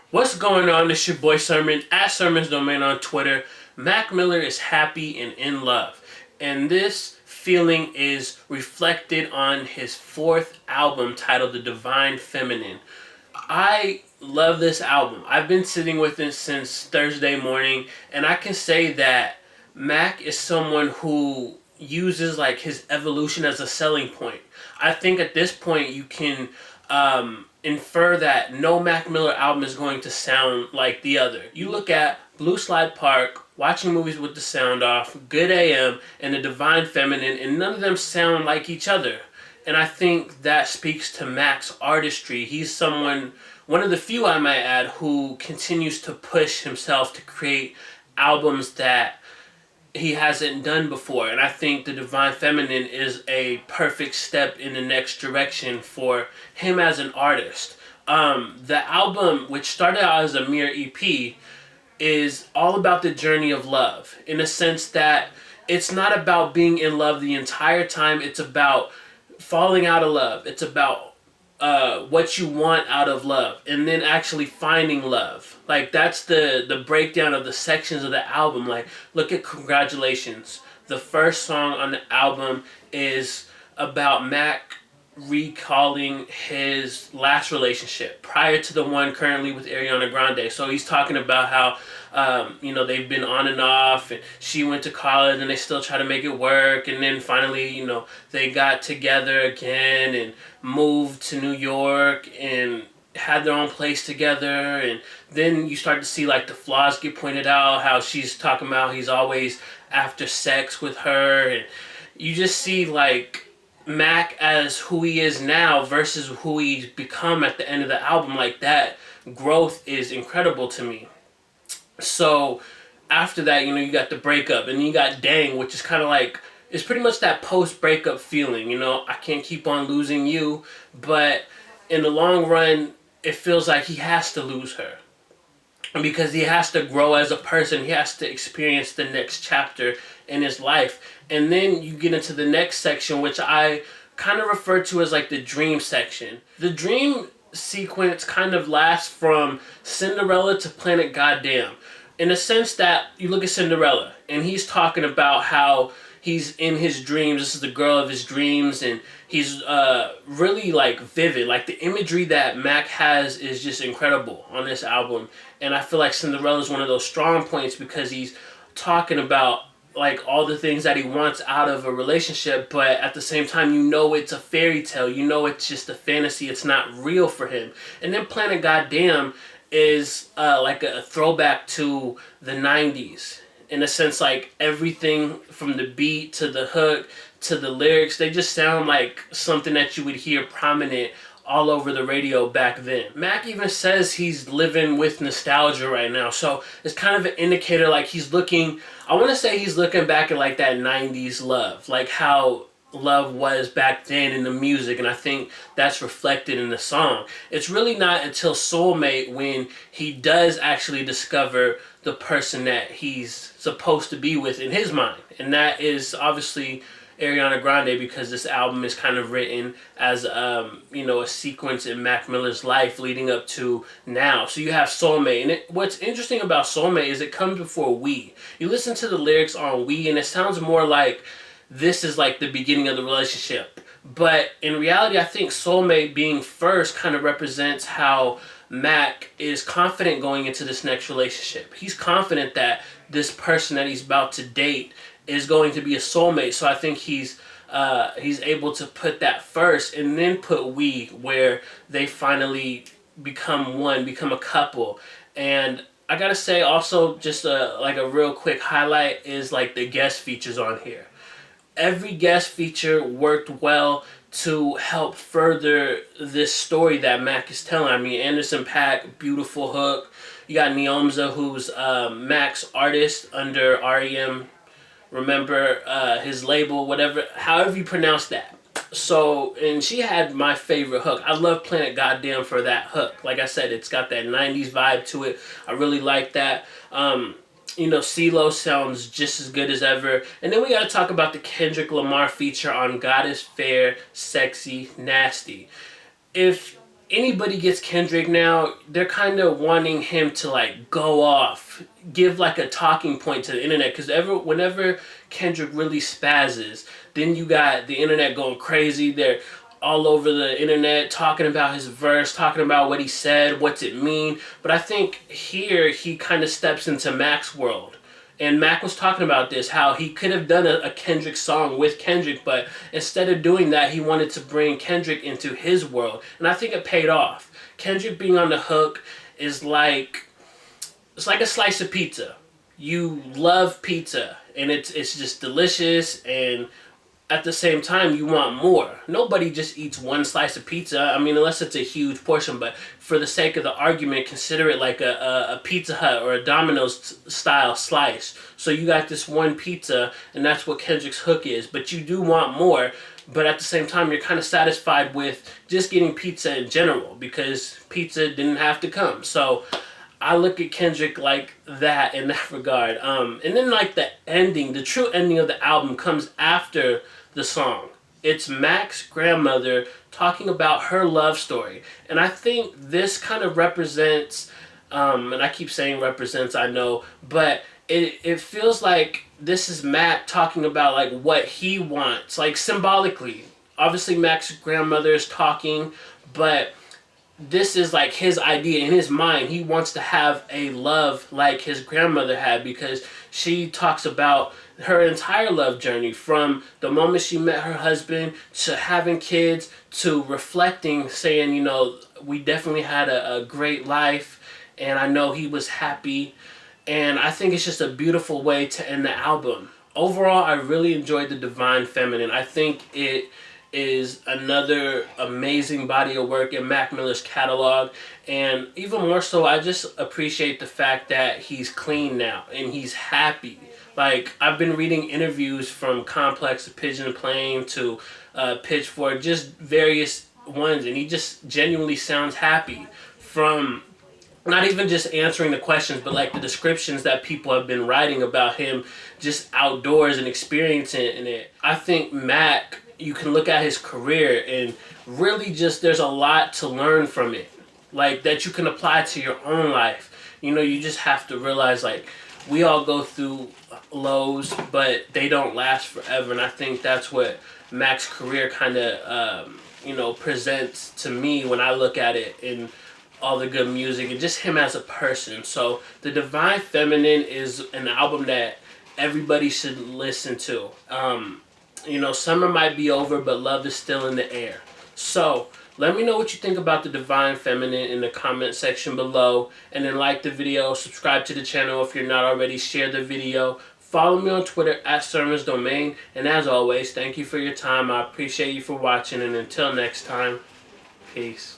What's going on? It's your boy Sermon at Sermon's Domain on Twitter. Mac Miller is happy and in love, and this feeling is reflected on his fourth album titled The Divine Feminine. I love this album. I've been sitting with it since Thursday morning, and I can say that Mac is someone who uses like his evolution as a selling point. I think at this point you can infer that no Mac Miller album is going to sound like the other. You look at Blue Slide Park, Watching Movies with the Sound Off, Good AM, and The Divine Feminine, and none of them sound like each other. And I think that speaks to Mac's artistry. He's someone, one of the few I might add, who continues to push himself to create albums that he hasn't done before. And I think The Divine Feminine is a perfect step in the next direction for him as an artist. The album, which started out as a mere EP, is all about the journey of love in a sense that it's not about being in love the entire time. It's about falling out of love. It's about what you want out of love and then actually finding love. Like that's the breakdown of the sections of the album. Like look at Congratulations. The first song on the album is about Mac recalling his last relationship prior to the one currently with Ariana Grande. So he's talking about how they've been on and off, and she went to college and they still try to make it work, and then finally, they got together again and moved to New York and had their own place together. And then you start to see like the flaws get pointed out, how she's talking about he's always after sex with her, and you just see like Mac as who he is now versus who he's become at the end of the album. Like that growth is incredible to me. So after that, you got the breakup, and then you got Dang, which is kind of like, it's pretty much that post-breakup feeling. I can't keep on losing you, but in the long run, it feels like he has to lose her. Because he has to grow as a person. He has to experience the next chapter in his life. And then you get into the next section, which I kind of refer to as like the dream section. The dream sequence kind of lasts from Cinderella to Planet Goddamn. In a sense that you look at Cinderella, and he's talking about how he's in his dreams. This is the girl of his dreams, and he's really like vivid. Like the imagery that Mac has is just incredible on this album. And I feel like Cinderella is one of those strong points because he's talking about like all the things that he wants out of a relationship, but at the same time, it's a fairy tale. It's just a fantasy. It's not real for him. And then Planet Goddamn is like a throwback to the 90s. In a sense, like everything from the beat to the hook to the lyrics, they just sound like something that you would hear prominent all over the radio back then. Mac even says he's living with nostalgia right now. So it's kind of an indicator like he's looking, I want to say he's looking back at like that 90s love, like how love was back then in the music, and I think that's reflected in the song. It's really not until Soulmate when he does actually discover the person that he's supposed to be with in his mind, and that is obviously Ariana Grande, because this album is kind of written as a sequence in Mac Miller's life leading up to now. So you have Soulmate, and what's interesting about Soulmate is it comes before We. You listen to the lyrics on We, and it sounds more like this is like the beginning of the relationship. But in reality, I think Soulmate being first kind of represents how Mac is confident going into this next relationship. He's confident that this person that he's about to date is going to be a soulmate. So I think he's able to put that first and then put We, where they finally become one, become a couple. And I gotta say also, just a real quick highlight is like the guest features on here. Every guest feature worked well to help further this story that Mac is telling. I mean, Anderson .Paak, beautiful hook. You got Neomza, who's Mac's artist under REM. Remember his label, whatever, however you pronounce that. So, and she had my favorite hook. I love Planet Goddamn for that hook. Like I said, it's got that 90s vibe to it. I really like that. Cee-Lo sounds just as good as ever. And then we got to talk about the Kendrick Lamar feature on God is Fair, Sexy, Nasty. If anybody gets Kendrick now, they're kind of wanting him to like go off, give like a talking point to the internet. Because whenever Kendrick really spazzes, then you got the internet going crazy. They're all over the internet talking about his verse, talking about what he said, what's it mean. But I think here he kind of steps into Mac's world. And Mac was talking about this, how he could have done a Kendrick song with Kendrick, but instead of doing that, he wanted to bring Kendrick into his world. And I think it paid off. Kendrick being on the hook is like, it's like a slice of pizza. You love pizza, and it's just delicious, and at the same time, you want more. Nobody just eats one slice of pizza. I mean, unless it's a huge portion. But for the sake of the argument, consider it like a Pizza Hut or a Domino's style slice. So you got this one pizza, and that's what Kendrick's hook is. But you do want more. But at the same time, you're kind of satisfied with just getting pizza in general, because pizza didn't have to come. So I look at Kendrick like that in that regard. And then like the ending, the true ending of the album comes after the song. It's Mac's grandmother talking about her love story. And I think this kind of represents, and I keep saying represents, I know, but it feels like this is Mac talking about like what he wants, like symbolically. Obviously Mac's grandmother is talking, but this is like his idea in his mind. He wants to have a love like his grandmother had, because she talks about her entire love journey from the moment she met her husband to having kids to reflecting, saying, you know, we definitely had a great life and I know he was happy. And I think it's just a beautiful way to end the album. Overall, I really enjoyed The Divine Feminine. I think it is another amazing body of work in Mac Miller's catalog. And even more so, I just appreciate the fact that he's clean now and he's happy. Like, I've been reading interviews from Complex to Pigeon Plain to Pitchfork, just various ones, and he just genuinely sounds happy. From not even just answering the questions, but like the descriptions that people have been writing about him just outdoors and experiencing it. I think Mac, you can look at his career and really just there's a lot to learn from it, like that you can apply to your own life. You know, you just have to realize like we all go through lows, but they don't last forever. And I think that's what Mac's career kind of presents to me when I look at it in all the good music and just him as a person. So The Divine Feminine is an album that everybody should listen to. Summer might be over, but love is still in the air. So let me know what you think about The Divine Feminine in the comment section below. And then like the video, subscribe to the channel if you're not already, share the video. Follow me on Twitter at Sermons Domain. And as always, thank you for your time. I appreciate you for watching. And until next time, peace.